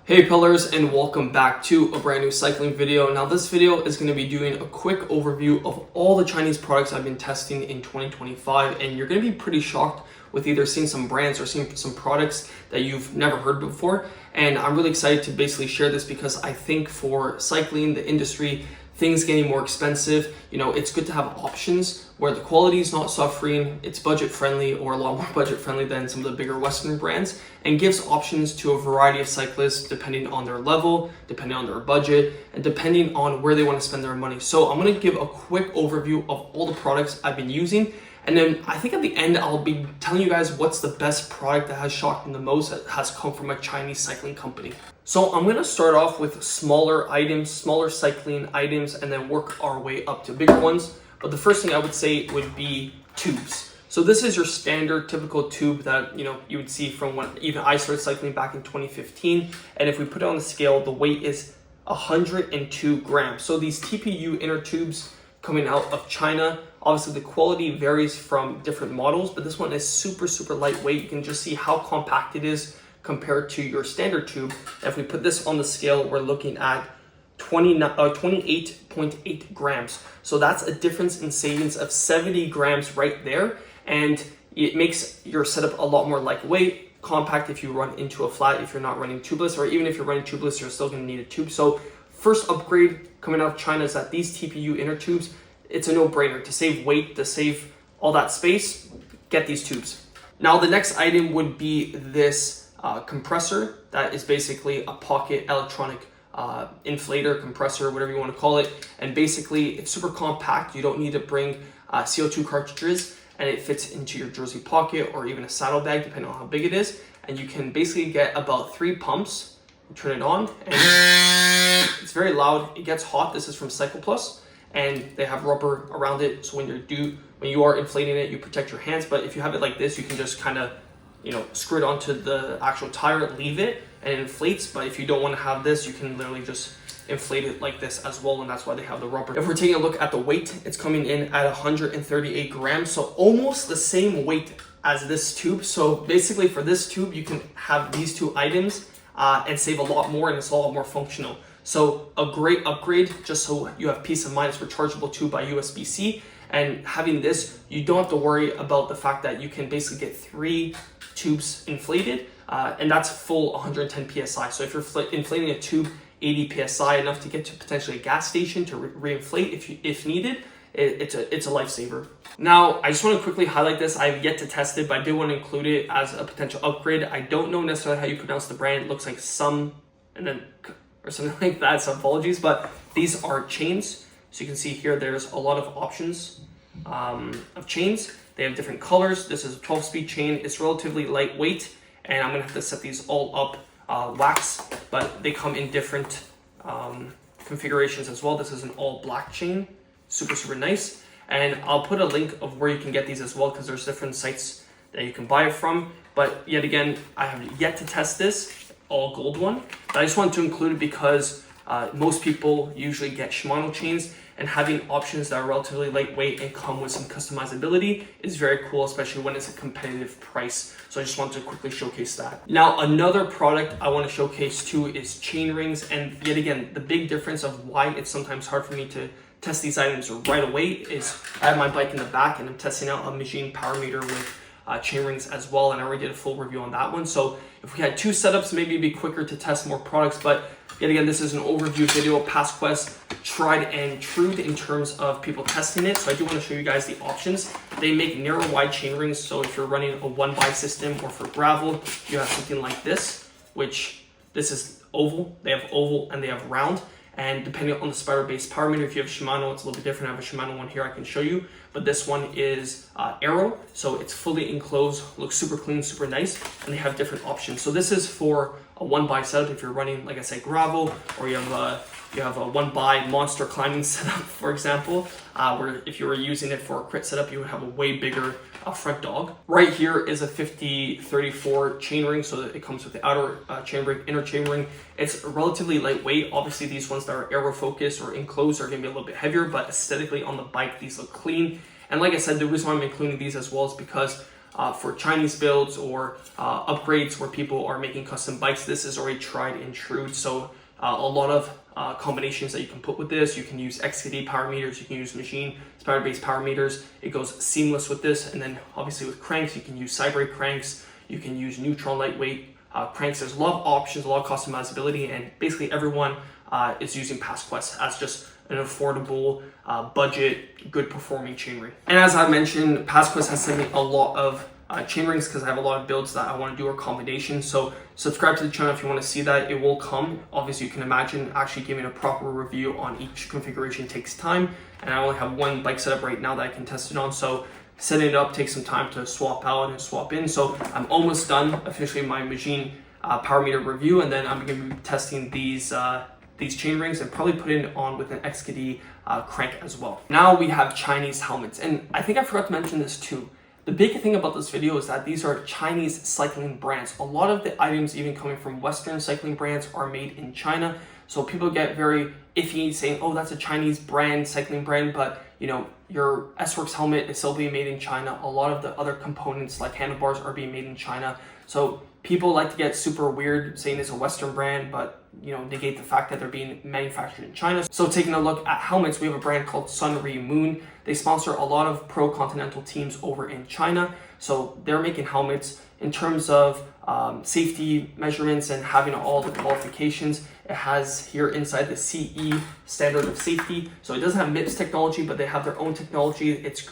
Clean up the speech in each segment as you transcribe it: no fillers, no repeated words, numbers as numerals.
Hey pillars, and welcome back to a brand new cycling video. Now this video is going to be doing a quick overview of all the Chinese products I've been testing in 2025, and you're going to be pretty shocked with either seeing some brands or seeing some products that you've never heard before. And I'm really excited to basically share this because I think for cycling, the industry, things getting more expensive, it's good to have options where the quality is not suffering, it's budget friendly or a lot more budget friendly than some of the bigger Western brands, and gives options to a variety of cyclists depending on their level, depending on their budget, and depending on where they want to spend their money. So I'm going to give a quick overview of all the products I've been using. And then I think at the end, I'll be telling you guys what's the best product that has shocked me the most that has come from a Chinese cycling company. So I'm gonna start off with smaller items, smaller cycling items, and then work our way up to bigger ones. But the first thing I would say would be tubes. So this is your standard typical tube that you would see from when even I started cycling back in 2015. And if we put it on the scale, the weight is 102 grams. So these TPU inner tubes coming out of China, obviously the quality varies from different models, but this one is super lightweight. You can just see how compact it is compared to your standard tube. If we put this on the scale, we're looking at 28.8 grams. So that's a difference in savings of 70 grams right there. And it makes your setup a lot more lightweight, compact if you run into a flat, if you're not running tubeless, or even if you're running tubeless, you're still gonna need a tube. So first upgrade coming out of China is that these TPU inner tubes, it's a no-brainer. To save weight, to save all that space, get these tubes. Now the next item would be this compressor that is basically a pocket electronic inflator, compressor, whatever you want to call it. And basically it's super compact. You don't need to bring CO2 cartridges, and it fits into your jersey pocket or even a saddlebag depending on how big it is. And you can basically get about 3 pumps. You turn it on and it's very loud. It gets hot. This is from Cycle Plus, and they have rubber around it, so when you are inflating it, you protect your hands. But if you have it like this, you can just kind of screw it onto the actual tire, leave it, and it inflates. But if you don't want to have this, you can literally just inflate it like this as well, and that's why they have the rubber. If we're taking a look at the weight, it's coming in at 138 grams, so almost the same weight as this tube. So basically for this tube, you can have these 2 items and save a lot more, and it's a lot more functional. So a great upgrade, just so you have peace of mind. It's rechargeable too by USB-C. And having this, you don't have to worry about the fact that you can basically get 3 tubes inflated, and that's full 110 PSI. So if you're inflating a tube 80 PSI, enough to get to potentially a gas station to re-inflate if needed, it's a lifesaver. Now, I just want to quickly highlight this. I've yet to test it, but I did want to include it as a potential upgrade. I don't know necessarily how you pronounce the brand. It looks like some, and then or something like that, so apologies, but these are chains. So you can see here there's a lot of options of chains. They have different colors. This is a 12-speed chain. It's relatively lightweight, and I'm gonna have to set these all up wax, but they come in different configurations as well. This is an all black chain, super nice. And I'll put a link of where you can get these as well, because there's different sites that you can buy it from. But yet again, I have yet to test this all gold one, but I just wanted to include it because most people usually get Shimano chains, and having options that are relatively lightweight and come with some customizability is very cool, especially when it's a competitive price. So I just wanted to quickly showcase that. Now, another product I want to showcase too is chain rings. And yet again, the big difference of why it's sometimes hard for me to test these items right away is I have my bike in the back and I'm testing out a Magine power meter with chain rings as well, and I already did a full review on that one. So if we had 2 setups, maybe it'd be quicker to test more products. But yet again, this is an overview video. PastQuest tried and true in terms of people testing it. So I do want to show you guys the options. They make narrow wide chain rings. So if you're running a 1x system or for gravel, you have something like this, which this is oval. They have oval and they have round. And depending on the spider-based power meter, if you have Shimano, it's a little bit different. I have a Shimano one here I can show you, but this one is Aero, so it's fully enclosed, looks super clean, super nice, and they have different options. So this is for a 1x setup if you're running, like I said, gravel, or you have a 1x monster climbing setup, for example, where if you were using it for a crit setup, you would have a way bigger front dog. Right here is a 50-34 chain ring, so that it comes with the outer chain ring, inner chain ring. It's relatively lightweight. Obviously, these ones that are aero focused or enclosed are gonna be a little bit heavier, but aesthetically on the bike, these look clean. And like I said, the reason why I'm including these as well is because for Chinese builds or upgrades where people are making custom bikes, this is already tried and true. So a lot of combinations that you can put with this. You can use XKD power meters, you can use machine spider-based power meters. It goes seamless with this. And then obviously with cranks, you can use Cybrake cranks, you can use neutron lightweight cranks. There's a lot of options, a lot of customizability, and basically everyone is using PASQuest as just an affordable, budget, good performing chainring. And as I mentioned, PASQuest has sent me a lot of chainrings because I have a lot of builds that I want to do or combinations. So subscribe to the channel if you want to see that. It will come. Obviously, you can imagine actually giving a proper review on each configuration takes time. And I only have one bike setup right now that I can test it on. So setting it up takes some time to swap out and swap in. So I'm almost done officially my machine power meter review, and then I'm going to be testing these chain rings and probably put it on with an XKD crank as well. Now we have Chinese helmets, and I think I forgot to mention this too. The big thing about this video is that these are Chinese cycling brands. A lot of the items even coming from Western cycling brands are made in China. So people get very iffy saying, oh, that's a Chinese brand, cycling brand, but you know, your S-Works helmet is still being made in China. A lot of the other components like handlebars are being made in China. So people like to get super weird saying it's a Western brand, but you know, negate the fact that they're being manufactured in China. So taking a look at helmets, we have a brand called Sunry Moon. They sponsor a lot of pro continental teams over in China. So they're making helmets in terms of safety measurements and having all the qualifications. It has here inside the CE standard of safety. So it doesn't have MIPS technology, but they have their own technology. It's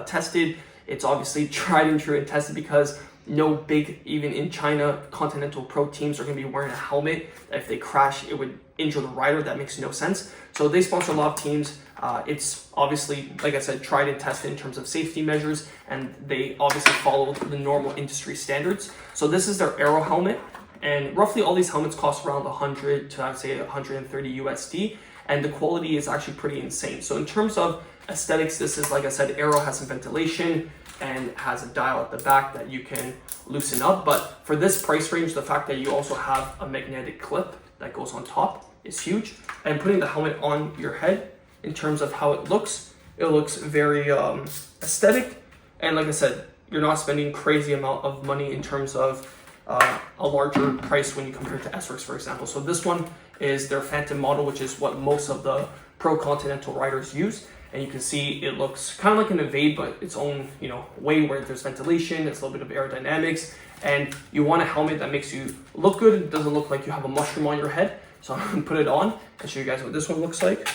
tested. It's obviously tried and true and tested because no big, even in China, continental pro teams are going to be wearing a helmet. If they crash, it would injure the rider. That makes no sense. So they sponsor a lot of teams. It's obviously, like I said, tried and tested in terms of safety measures, and they obviously follow the normal industry standards. So this is their Aero helmet, and roughly all these helmets cost around 100 to, I'd say, 130 USD, and the quality is actually pretty insane. So in terms of aesthetics, this is, like I said, Aero has some ventilation and has a dial at the back that you can loosen up. But for this price range, the fact that you also have a magnetic clip that goes on top is huge. And putting the helmet on your head, in terms of how it looks very aesthetic. And like I said, you're not spending crazy amount of money in terms of a larger price when you compare it to S-Works, for example. So this one is their Phantom model, which is what most of the pro continental riders use. And you can see it looks kind of like an Evade, but its own, you know, way where there's ventilation, it's a little bit of aerodynamics, and you want a helmet that makes you look good. It doesn't look like you have a mushroom on your head. So I'm gonna put it on and show you guys what this one looks like.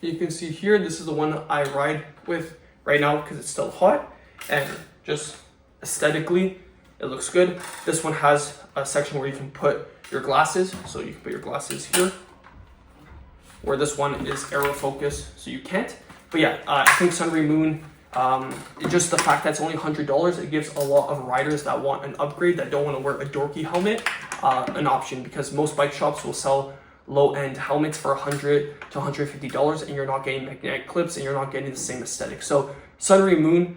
You can see here, this is the one I ride with right now because it's still hot, and just aesthetically, it looks good. This one has a section where you can put your glasses. So you can put your glasses here, where this one is Aero focus, so you can't. But yeah, I think Sunry Moon, just the fact that it's only $100, it gives a lot of riders that want an upgrade, that don't want to wear a dorky helmet, an option, because most bike shops will sell low-end helmets for $100 to $150, and you're not getting magnetic clips and you're not getting the same aesthetic. So Sunry Moon,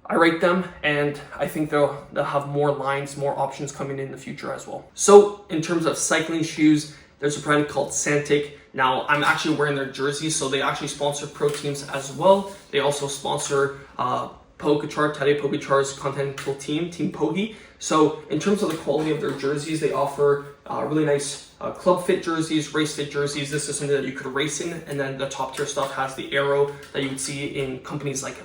I rate them, and I think they'll have more lines, more options coming in the future as well. So in terms of cycling shoes, there's a brand called Santic. Now, I'm actually wearing their jerseys, so they actually sponsor pro teams as well. They also sponsor Pogacar, Tadej Pogacar's continental team, Team Pogi. So in terms of the quality of their jerseys, they offer really nice club fit jerseys, race fit jerseys. This is something that you could race in, and then the top tier stuff has the Aero that you would see in companies like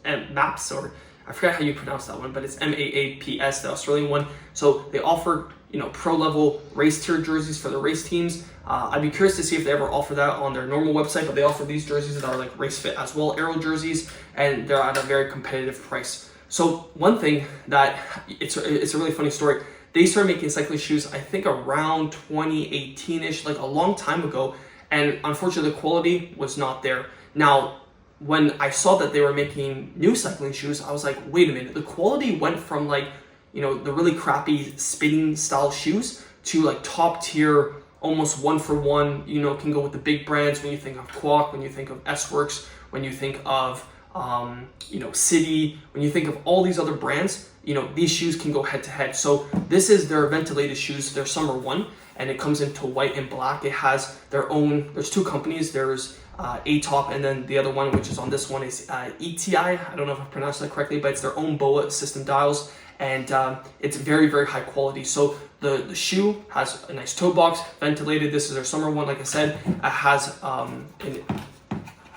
MAPS, or I forget how you pronounce that one, but it's MAAPS, the Australian one. So they offer, you know, pro level race tier jerseys for the race teams. I'd be curious to see if they ever offer that on their normal website, but they offer these jerseys that are like race fit as well, Aero jerseys, and they're at a very competitive price. So one thing that it's a really funny story. They started making cycling shoes, I think around 2018-ish, like a long time ago, and unfortunately the quality was not there. Now, when I saw that they were making new cycling shoes, I was like, wait a minute, the quality went from like, you know, the really crappy spinning style shoes to like top tier, almost one for one, you know, can go with the big brands. When you think of Quack, when you think of S-Works, when you think of, you know, City, when you think of all these other brands, these shoes can go head to head. So this is their ventilated shoes, their Summer One, and it comes into white and black. It has their own, there's two companies, there's A-Top, and then the other one, which is on this one, is ETI. I don't know if I pronounced that correctly, but it's their own BOA system dials, and it's very, very high quality. So the shoe has a nice toe box, ventilated. This is their Summer One, like I said. It has a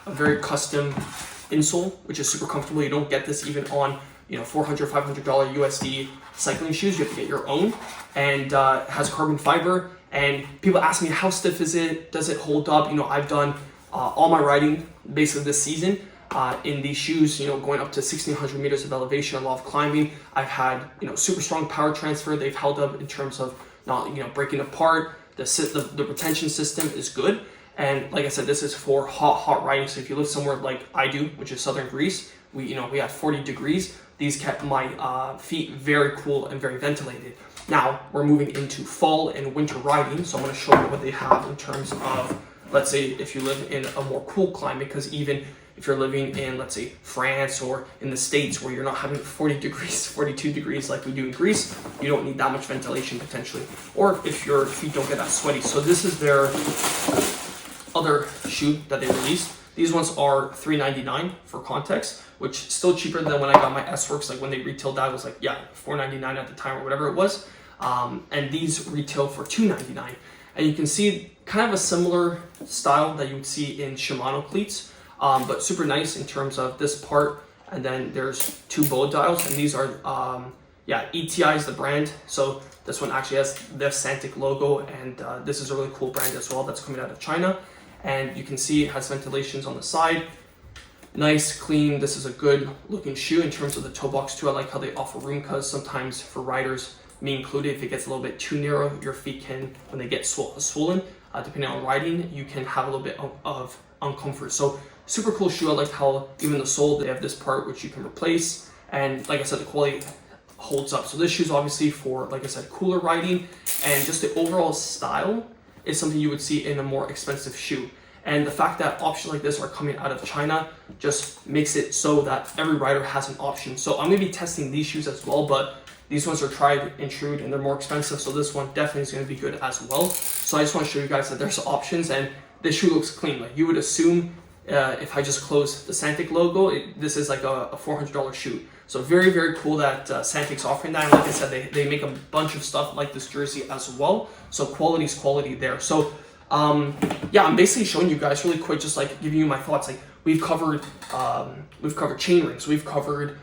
very custom insole, which is super comfortable. You don't get this even on $400, $500 USD cycling shoes. You have to get your own, and it has carbon fiber. And people ask me, how stiff is it? Does it hold up? I've done all my riding basically this season in these shoes, going up to 1,600 meters of elevation, a lot of climbing. I've had, super strong power transfer. They've held up in terms of not, breaking apart. The retention system is good. And like I said, this is for hot riding. So if you live somewhere like I do, which is southern Greece, we had 40 degrees. These kept my feet very cool and very ventilated. Now we're moving into fall and winter riding. So I'm going to show you what they have in terms of, let's say, if you live in a more cool climate, because even if you're living in, let's say, France or in the States where you're not having 40 degrees, 42 degrees like we do in Greece, you don't need that much ventilation potentially. Or if your feet don't get that sweaty. So this is their other shoe that they released. These ones are $3.99 for context, which is still cheaper than when I got my S-Works. Like when they retailed that, it was like, $4.99 at the time or whatever it was. And these retail for $2.99. And you can see kind of a similar style that you would see in Shimano cleats, but super nice in terms of this part. And then there's two bow dials, and these are, ETI is the brand. So this one actually has the Santic logo, and this is a really cool brand as well that's coming out of China. And you can see it has ventilations on the side. Nice, clean. This is a good looking shoe in terms of the toe box too. I like how they offer room, because sometimes for riders, me included, if it gets a little bit too narrow, your feet can, when they get swollen, depending on riding, you can have a little bit of uncomfort. So super cool shoe. I like how even the sole, they have this part which you can replace. And like I said, the quality holds up. So this shoe is obviously for, like I said, cooler riding, and just the overall style is something you would see in a more expensive shoe. And the fact that options like this are coming out of China just makes it so that every rider has an option. So I'm gonna be testing these shoes as well, but these ones are tried and true and they're more expensive. So this one definitely is gonna be good as well. So I just wanna show you guys that there's options, and this shoe looks clean. Like you would assume if I just close the Santic logo, this is like a $400 shoe. So very, very cool that Santic's offering that. And like I said, they make a bunch of stuff like this jersey as well. So quality is quality there. So I'm basically showing you guys really quick, just like giving you my thoughts. Like we've covered chain rings, we've covered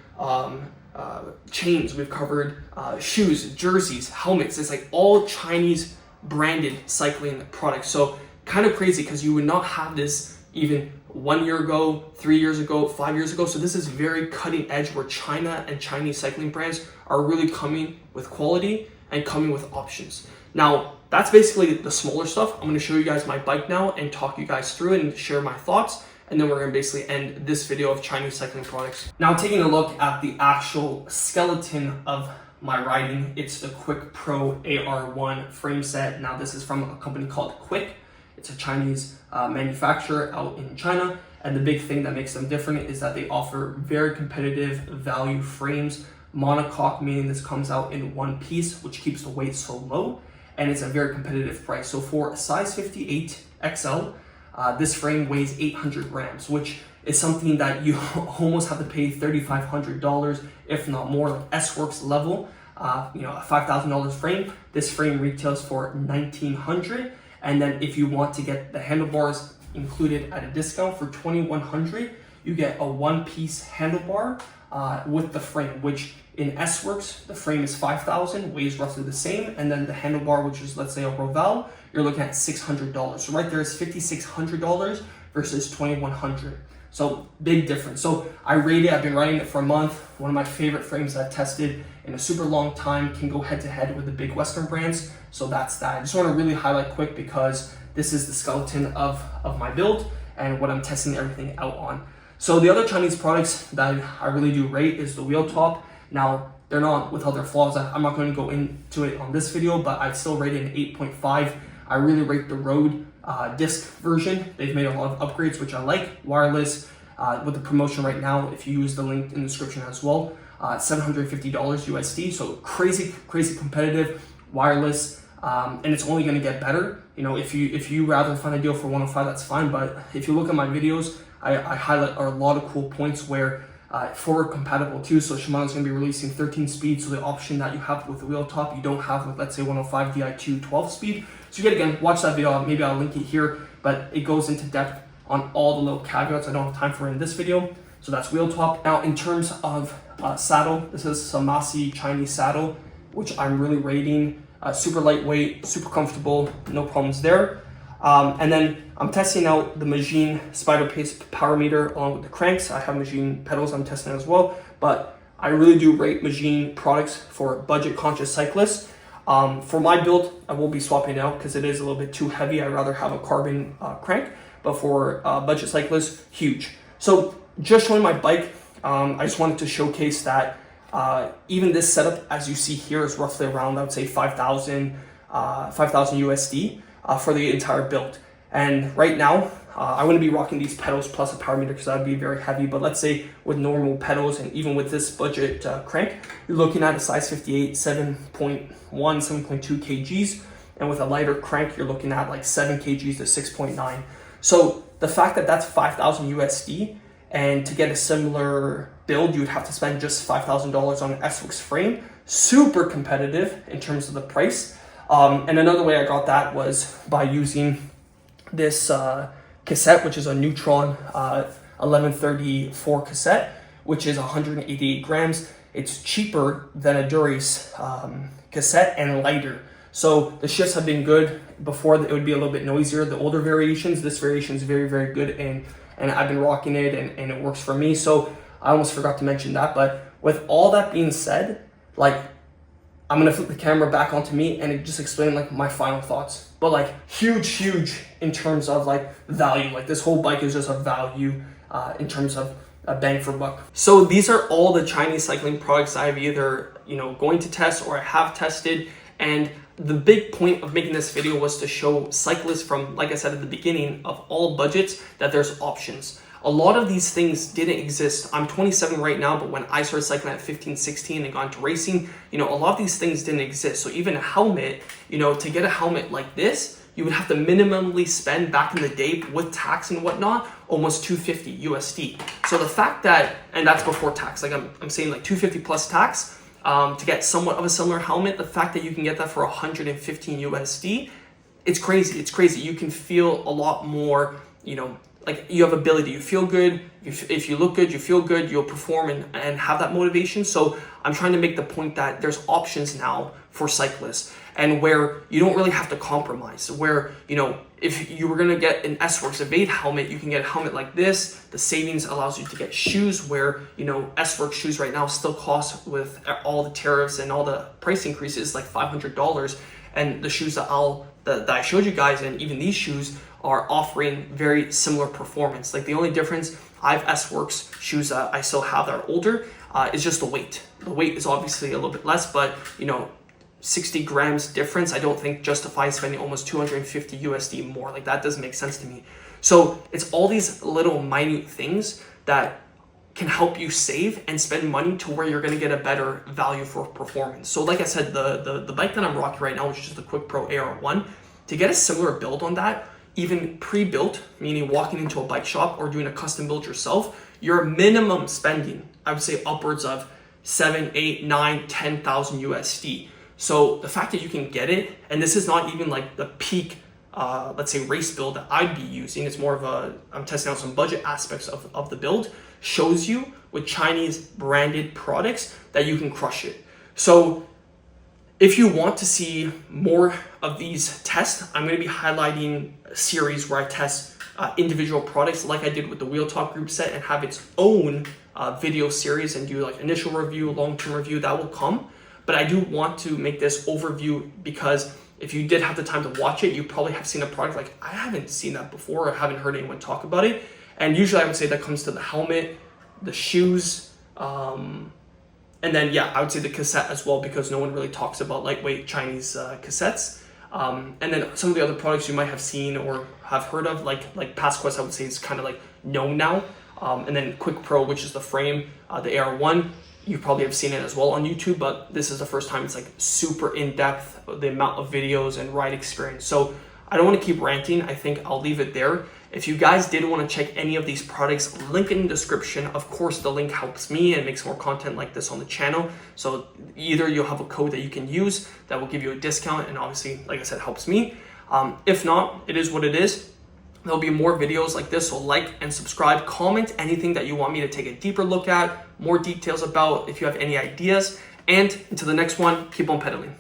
chains, we've covered shoes, jerseys, helmets. It's like all Chinese branded cycling products. So kind of crazy, because you would not have this even 1 year ago, 3 years ago, 5 years ago. So this is very cutting edge, where China and Chinese cycling brands are really coming with quality and coming with options. Now, that's basically the smaller stuff. I'm going to show you guys my bike now and talk you guys through it and share my thoughts. And then we're going to basically end this video of Chinese cycling products. Now, taking a look at the actual skeleton of my riding, it's the Quick Pro AR1 frame set. Now, this is from a company called Quick. It's a Chinese manufacturer out in China. And the big thing that makes them different is that they offer very competitive value frames. Monocoque, meaning this comes out in one piece, which keeps the weight so low. And it's a very competitive price. So for a size 58 XL, this frame weighs 800 grams, which is something that you almost have to pay $3,500, if not more, like S-Works level. A $5,000 frame. This frame retails for $1,900. And then if you want to get the handlebars included at a discount for $2,100, you get a one-piece handlebar with the frame, which in S-Works, the frame is $5,000, weighs roughly the same. And then the handlebar, which is, let's say, a Roval, you're looking at $600. So right there is $5,600 versus $2,100. So big difference. So I rate it, I've been riding it for a month. One of my favorite frames I've tested in a super long time, can go head to head with the big Western brands. So that's that. I just want to really highlight Quick, because this is the skeleton of my build and what I'm testing everything out on. So the other Chinese products that I really do rate is the wheel top. Now, they're not without their flaws. I'm not going to go into it on this video, but I still rate it an 8.5. I really rate the Road disc version. They've made a lot of upgrades, which I like. Wireless, with the promotion right now, if you use the link in the description as well, $750 USD. So crazy competitive, wireless, and it's only going to get better. You know, if you rather find a deal for 105, that's fine. But if you look at my videos, I highlight a lot of cool points where forward compatible too. So Shimano's going to be releasing 13 speed. So the option that you have with the wheel top, you don't have with, let's say, 105 Di2 12 speed. So you again, watch that video. Maybe I'll link it here, but it goes into depth on all the little caveats I don't have time for in this video. So that's wheel top. Now in terms of saddle, this is some Massey Chinese saddle, which I'm really rating. Super lightweight, super comfortable, no problems there. And then I'm testing out the Magine Spider Pace power meter along with the cranks. I have Magine pedals I'm testing as well, but I really do rate Magine products for budget conscious cyclists. For my build, I will be swapping it out because it is a little bit too heavy. I'd rather have a carbon crank, but for budget cyclists, huge. So just showing my bike, I just wanted to showcase that even this setup, as you see here, is roughly around, I would say 5,000 USD for the entire build. And right now, I wouldn't be rocking these pedals plus a power meter because that would be very heavy. But let's say with normal pedals and even with this budget crank, you're looking at a size 58, 7.1, 7.2 kgs. And with a lighter crank, you're looking at like 7 kgs to 6.9. So the fact that that's 5,000 USD, and to get a similar build, you would have to spend just $5,000 on an S-Works frame. Super competitive in terms of the price. And another way I got that was by using this cassette, which is a Neutron 1134 cassette, which is 188 grams. It's cheaper than a Dura-Ace cassette and lighter. So the shifts have been good. Before it would be a little bit noisier, the older variations. This variation is very, very good, and I've been rocking it and it works for me. So I almost forgot to mention that. But with all that being said, like, I'm gonna flip the camera back onto me and just explain like my final thoughts. But like huge in terms of like value. Like this whole bike is just a value in terms of a bang for buck. So these are all the Chinese cycling products I've either, you know, going to test or I have tested. And the big point of making this video was to show cyclists from, like I said at the beginning, of all budgets, that there's options. A lot of these things didn't exist. I'm 27 right now, but when I started cycling at 15, 16 and got into racing, you know, a lot of these things didn't exist. So even a helmet, you know, to get a helmet like this, you would have to minimally spend back in the day with tax and whatnot, almost 250 USD. So the fact that, and that's before tax, like I'm saying like 250 plus tax, to get somewhat of a similar helmet, the fact that you can get that for 115 USD, it's crazy. It's crazy. You can feel a lot more, you know, like you have ability, you feel good. If you look good, you feel good, you'll perform and have that motivation. So I'm trying to make the point that there's options now for cyclists, and where you don't really have to compromise, where, you know, if you were gonna get an S-Works Evade helmet, you can get a helmet like this. The savings allows you to get shoes where, you know, S-Works shoes right now still cost, with all the tariffs and all the price increases, like $500. And the shoes that I showed you guys, and even these shoes, are offering very similar performance. Like the only difference, I have S-Works shoes that I still have that are older, is just the weight. The weight is obviously a little bit less, but, you know, 60 grams difference, I don't think justifies spending almost 250 USD more. Like that doesn't make sense to me. So it's all these little minute things that can help you save and spend money to where you're gonna get a better value for performance. So like I said, the bike that I'm rocking right now, which is the Quick Pro AR1, to get a similar build on that, even pre-built, meaning walking into a bike shop or doing a custom build yourself, your minimum spending, I would say upwards of 7, 8, 9, 10,000 USD. So the fact that you can get it, and this is not even like the peak, let's say race build that I'd be using, it's more of I'm testing out some budget aspects of the build, shows you with Chinese branded products that you can crush it. So if you want to see more of these tests, I'm going to be highlighting a series where I test individual products like I did with the Wheel Top group set, and have its own video series and do like initial review, long-term review. That will come. But I do want to make this overview because if you did have the time to watch it, you probably have seen a product like, I haven't seen that before, or haven't heard anyone talk about it. And usually I would say that comes to the helmet, the shoes, and then, yeah, I would say the cassette as well, because no one really talks about lightweight Chinese cassettes. And then some of the other products you might have seen or have heard of, like PassQuest, I would say is kind of like known now. And then Quick Pro, which is the frame, the AR1, You probably have seen it as well on YouTube, but this is the first time it's like super in-depth, the amount of videos and ride experience. So I don't want to keep ranting. I think I'll leave it there. If you guys did want to check any of these products, link in the description. Of course, the link helps me and makes more content like this on the channel. So either you'll have a code that you can use that will give you a discount, and obviously, like I said, helps me. If not, it is what it is. There'll be more videos like this, so like and subscribe. Comment anything that you want me to take a deeper look at, more details about, if you have any ideas. And until the next one, keep on pedaling.